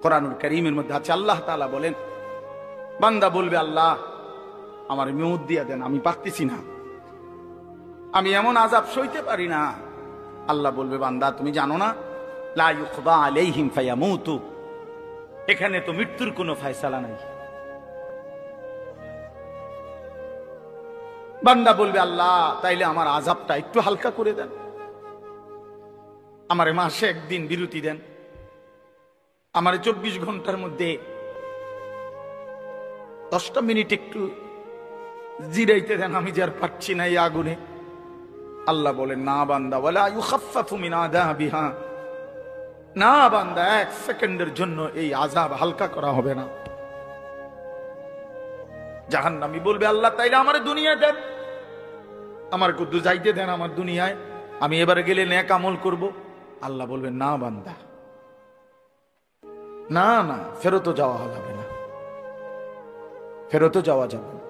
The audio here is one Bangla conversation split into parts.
কোরআনুল কারীমের মধ্যে আছে, আল্লাহ তাআলা বলেন, বান্দা বলবে আল্লাহ আমার মউত দিয়া দেন, আমি পারতেছি না, আমি এমন আযাব সইতে পারি না। আল্লাহ বলবে, বান্দা তুমি জানো না, লা ইউকদা আলাইহিম ফায়ামুতু, এখানে তো মৃত্যুর কোনো ফয়সালা নাই। বান্দা বলবে আল্লাহ তাইলে আমার আযাবটা একটু হালকা করে দেন, আমারে মাসে একদিন বিরতি দেন, আমারে 24 ঘন্টার মধ্যে 10টা মিনিট একটু জিরাইতে দেন, আমি যে আর পারছি না এই আগুনে। আল্লাহ বলেন, না বান্দা, ওয়ালা ইউখাফফাফু মিন আযাবিহা, না বান্দা, 1 সেকেন্ডের জন্য এই আযাব হালকা করা হবে না। জাহান্নামী বলবে আল্লাহ তাইলে আমারে দুনিয়া দেন, আমার কুদ্দু যাইতে দেন আমার দুনিয়ায়, আমি এবারে গেলে নেক আমল করব। আল্লাহ বলবেন, না বান্দা, না না, ফেরত যাওয়া যাবে না, ফেরত যাওয়া যাবে না।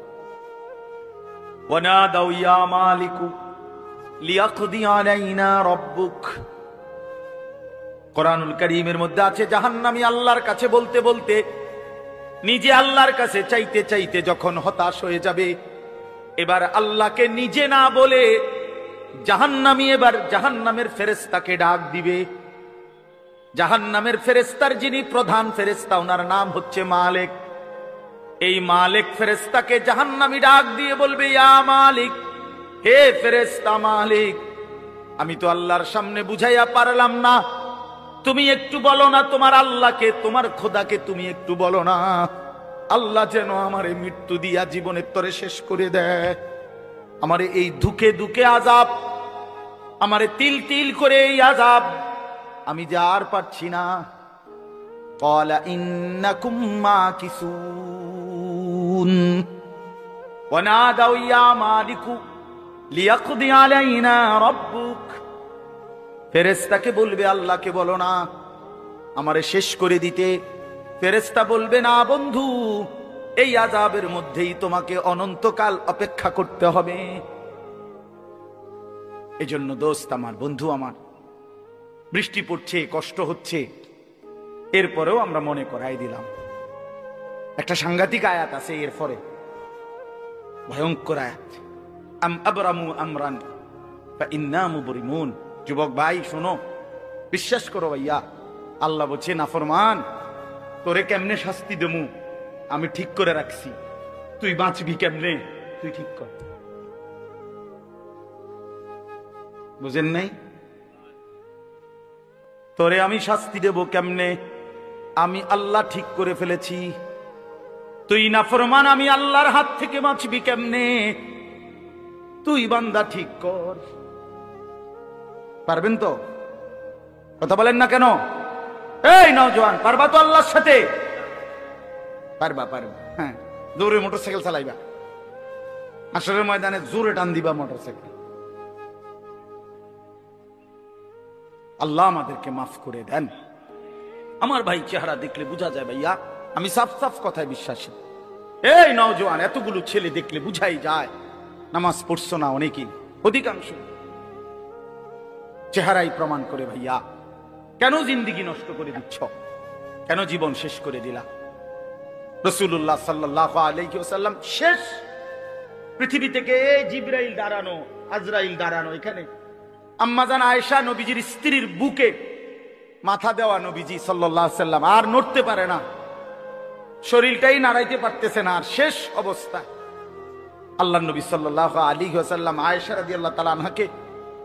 ওয়ানাদাউ ইয়া মালিকু লিয়াকদি আলাইনা রাব্বুক, কোরআনুল কারীমের মধ্যে আছে, জাহান্নামী আল্লাহর কাছে বলতে বলতে, নিজে আল্লাহর কাছে চাইতে চাইতে যখন হতাশ হয়ে যাবে, এবার আল্লাহকে নিজে না বলে জাহান্নামী এবার জাহান্নামের ফেরেশতাকে ডাক দিবে। জাহান্নামের ফেরেশতার যিনি প্রধান ফেরেশতা, ওনার নাম হচ্ছে মালিক। এই মালিক ফেরেশতাকে জাহান্নামী ডাক দিয়ে বলবে, ইয়া মালিক, হে ফেরেশতা মালিক, আমি তো আল্লাহর সামনে বুঝাইয়া পারলাম না, তুমি একটু বলো না তোমার আল্লাহকে, তোমার খোদাকে তুমি একটু বলো না, আল্লাহ যেন আমারে মৃত্যু দিয়া জীবনের তরে শেষ করে দেয়, আমারে এই দুঃখে দুঃখে আযাব, আমারে তিল তিল করে এই আযাব, আমি যে আর পারছি না। ক্বালা ইন্নাকুম মাকিসুন ওয়া নাদাউ ইয়া মালিকু লিয়াকদি আলাইনা রাব্বুক, ফেরেশতাকে বলবে আল্লাহকে বলো না আমারে শেষ করে দিতে। ফেরেশতা বলবে, না বন্ধু, এই আযাবের মধ্যেই তোমাকে অনন্তকাল অপেক্ষা করতে হবে। এজন্য দোস্ত আমার, বন্ধু আমার, বৃষ্টি পড়ছে, কষ্ট হচ্ছে, এরপরেও আমরা মনে করাই দিলাম। একটা সাংঘাতিক আয়াত আছে এরপরে, ভয়ঙ্কর আয়াত, আম আবরামু আমরান ফাইন্না মুবরিমুন। যুবক ভাই শোনো, বিশ্বাস করো ভাইয়া, আল্লাহ বলছে, নাফরমান, তোরে কেমনে শাস্তি দেবো আমি ঠিক করে রাখছি, তুই বাঁচবি কেমনে তুই ঠিক কর। বুঝেন নাই? তোরে আমি শাস্তি দেব কেমনে, আমি আল্লাহ ঠিক করে ফেলেছি। তুই নাফরমান, আমি আল্লাহর হাত থেকে বাঁচবি কেমনে, তুই বান্দা ঠিক কর। পারবেন তো? কথা বলেন না কেন? এই নওজোয়ান, পারবা তো আল্লাহর সাথে? পারবা, পারবা, হ্যাঁ, জোরে মোটরসাইকেল চালাইবা, হাসরের ময়দানে জোরে টান দিবা মোটরসাইকেল। আল্লাহ আমাদেরকে মাফ করে দেন। আমার ভাই চেহারা দেখলে বোঝা যায় ভাইয়া আমি সাফ সাফ কথায় বিশ্বাসী। এই নওজোয়ান, এতগুলো ছেলে দেখলে বুঝাই যায় নামাজ পড়ছো না অনেকেই, অধিকাংশ চেহারাই প্রমাণ করে ভাইয়া। কেন জিন্দেগি নষ্ট করে দিচ্ছ, কেন জীবন শেষ করে দিলা? রাসূলুল্লাহ সাল্লাল্লাহু আলাইহি ওয়াসাল্লাম শেষ পৃথিবী থেকে জিবরাইল দাঁড়ানো, আজরাইল দাঁড়ানো, এখানে আম্মাজান আয়েশা নবীজির স্ত্রীর বুকে মাথা দেওয়া নবীজি সাল্লাল্লাহু আলাইহি ওয়াসাল্লাম আর নড়তে পারে না, শরীরটাই নাড়াইতে পারতেছে না, আর শেষ অবস্থা। আল্লাহ নবী সাল্লাল্লাহু আলাইহি ওয়াসাল্লাম আয়েশা রাদিয়াল্লাহু তাআলা আনহাকে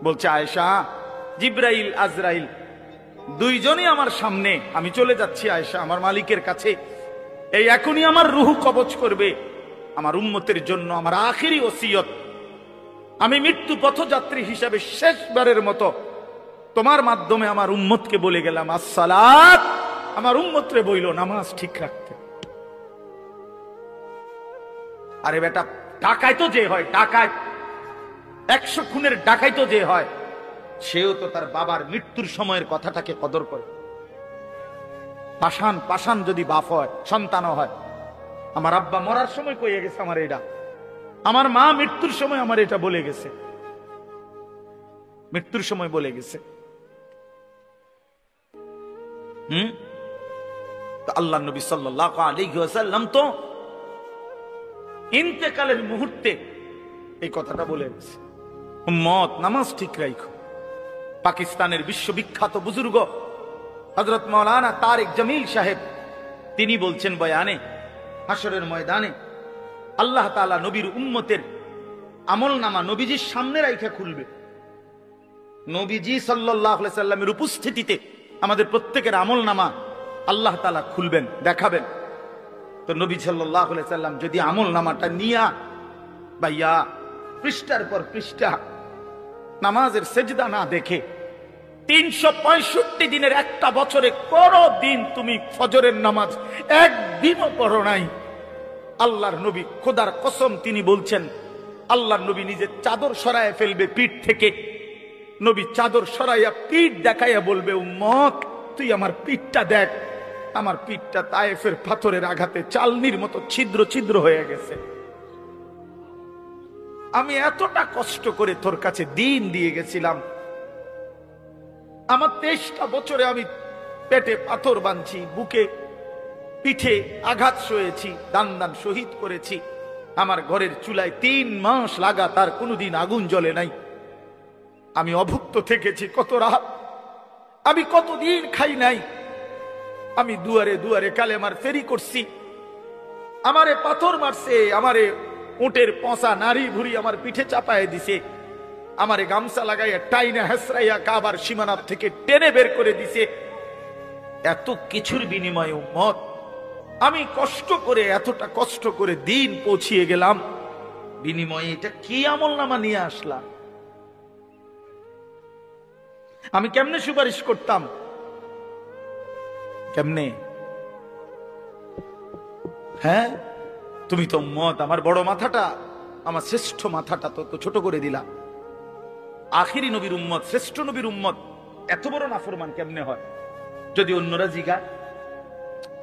বলছে, আয়েশা, জিবরাইল আজরাইল দুইজনই আমার সামনে, আমি চলে যাচ্ছি আয়েশা আমার মালিকের কাছে, এই এখনই আমার রূহ কবজ করবে। আমার উম্মতের জন্য আমার আখিরি ওসিয়ত, আমি মৃত্যু পথযাত্রী হিসাবে শেষবারের মতো তোমার মাধ্যমে আমার উম্মতকে বলে গেলাম, আসসালাত, আমার উম্মতরে বইল নামাজ ঠিক রাখতে। আরে বেটা, ডাকাই তো যে হয়, ডাকাই 100 খুনের ডাকাই তো যে হয়, সেও তো তার বাবার মৃত্যুর সময়ের কথাটাকে কদর করে। পাষাণ পাষাণ যদি বাপ হয়, সন্তানও হয়। আমার আব্বা মরার সময় কইয়ে গেছে আমার এটা, আমার মা মৃত্যুর সময় আমার এটা বলে গেছে, মৃত্যুর সময় বলে গেছে। আল্লাহ নবী সাল্লাল্লাহু আলাইহি ওয়াসাল্লাম তো ইন্তেকালের মুহূর্তে এই কথাটা বলে গেছে, উম্মত নামাজ ঠিক রাখো। পাকিস্তানের বিশ্ববিখ্যাত বুজুর্গ হযরত মাওলানা তারেক জামিল সাহেব তিনি বলছেন বয়ানে, হাসরের ময়দানে আল্লাহ তাআলা নবীর উম্মতের আমলনামা নবীজির সামনে রাইখা খুলবে। নবীজি সাল্লাল্লাহু আলাইহি সাল্লামের উপস্থিতিতে আমাদের প্রত্যেকের আমলনামা আল্লাহ তাআলা খুলবেন, দেখাবেন। তো নবী সাল্লাল্লাহু আলাইহি সাল্লাম যদি আমলনামাটা নিয়া ভাইয়া পৃষ্ঠার পর পৃষ্ঠা নামাজের সেজদা না দেখে 365 দিনের একটা বছরে কোনো দিন তুমি ফজরের নামাজ একদিনও পড়ো নাই, আল্লাহর নবী খোদার কসম তিনি বলছেন আল্লাহর নবী নিজে চাদর সরায় ফেলবে পিঠ থেকে। নবী চাদর সরাইয়া পিঠ দেখাইয়া বলবে, উম্মত তুই আমার পিঠটা দেখ, আমার পিঠটা তায়েফের পাথরের আঘাতে চালনির মতো ছিদ্র ছিদ্র হয়ে গেছে। আমি এতটা কষ্ট করে তোর কাছে দিন দিয়ে গেছিলাম, আমার 23টা বছরে আমি পেটে পাথর বাঁধছি, বুকে পিঠে আঘাত সয়েছি, দান দান শহীদ করেছি, আমার ঘরের চুলায় 3 মাস লাগাতার কোনোদিন আগুন জ্বলে নাই, আমি অভুক্ত থেকেছি কত রাত, আমি কতদিন খাই নাই, আমি দুয়ারে দুয়ারে কালেমার ফেরি করছি, আমারে পাথর মারছে, আমারে উটের পচা নারী ভুরি আমার পিঠে চাপায় দিছে, আমারে গামছা লাগাইয়া টাইনা হেসরাইয়া কাবার সীমানার থেকে টেনে বের করে দিছে। এত কিছুর বিনিময়ে উম্মত আমি কষ্ট করে এতটা কষ্ট করে দিন পৌঁছিয়ে গেলাম, বিনিময়ে এটা কি আমলনামা নিয়ে আসলাম? আমি কেমনে সুপারিশ করতাম? কেমনে? হ্যাঁ, তুমি তো উম্মত আমার বড় মাথাটা, আমার শ্রেষ্ঠ মাথাটা তো ছোট করে দিলা। আখিরি নবীর উম্মত, শ্রেষ্ঠ নবীর উম্মত এত বড় নাফরমান কেমনে হয়? যদি অন্যরা জিগা,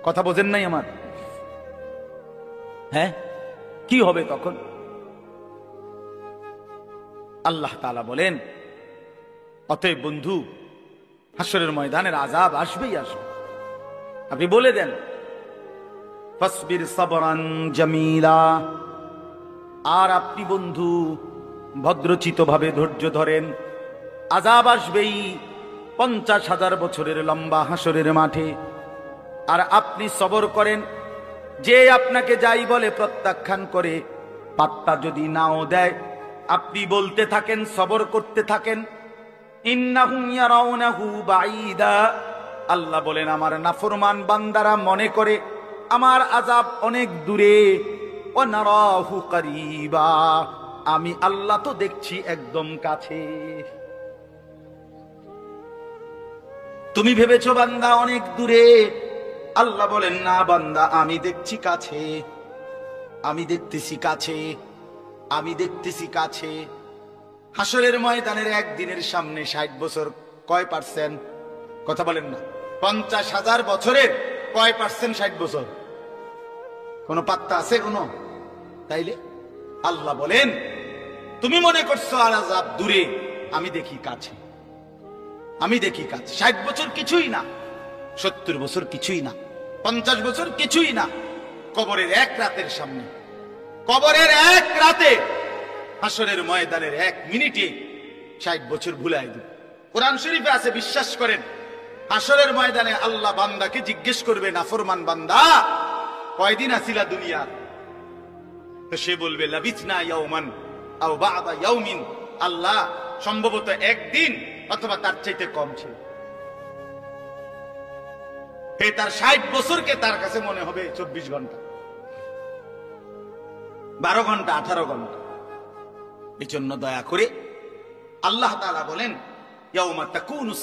কথা বোঝেন নাই আমার? হ্যাঁ, কি হবে তখন? আল্লাহ তাআলা বলেন, অতএব বন্ধু হাসরের ময়দানের আযাব আসবেই আসবে। আপনি বলে দেন ফাসবির সাবরান জামিলা, আর আপনি বন্ধু ভদ্রচিত ভাবে ধৈর্য ধরেন, আযাব আসবেই 50,000 বছরের লম্বা হাসরের মাঠে। আর আপনি সবর করেন, যে আপনাকে যাই বলে প্রত্যাখ্যান করে, পাত্তা যদি নাও দেয়, আপনি বলতে থাকেন, সবর করতে থাকেন। ইন্নাহুম ইয়ারাউনাহু বাঈদা, আল্লাহ বলেন আমার নাফরমান বান্দারা মনে করে আমার আযাব অনেক দূরে, ওয়া নারাহু কারীবা, আমি আল্লাহ তো দেখছি একদম কাছে। তুমি ভেবেছো বান্দা অনেক দূরে, আল্লাহ বলেন না বান্দা আমি দেখছি কাছে, আমি দেখতেছি কাছে, আমি দেখতেছি কাছে। হাসরের ময়দানের একদিনের সামনে 60 বছর কয় পার্সেন্ট? কথা বলেন না। 50,000 বছরের কয় পার্সেন্ট 60 বছর? কোন পাত্তা আছে কোন? তাইলে আল্লাহ বলেন তুমি মনে করছো আর আযাব দূরে, আমি দেখি কাছে, আমি দেখি কাছে। 60 বছর কিছুই না, 70 বছর কিছুই না, 50 বছর কিছুই না। কবরের এক রাতের সামনে, কবরের এক রাতে, হাসরের ময়দানের 1 মিনিটে 60 বছর ভুলাই দিবে। কোরআন শরীফে আছে, বিশ্বাস করেন, হাসরের ময়দানে আল্লাহ বান্দাকে জিজ্ঞেস করবে, নাফরমান বান্দা কয়দিন আছিলা দুনিয়া? তো সে বলবে লাবিসনা ইয়াওমান আও বা'দা ইয়াওমিন, আল্লাহ সম্ভবত একদিন অথবা তার চাইতে কম ছিল। তার 60 বছরকে তার কাছে মনে হবে 24 ঘন্টা, 12 ঘন্টা, 18 ঘন্টা। এই জন্য দয়া করে আল্লাহ তাআলা বলেন ইয়াউমা তাকুনুস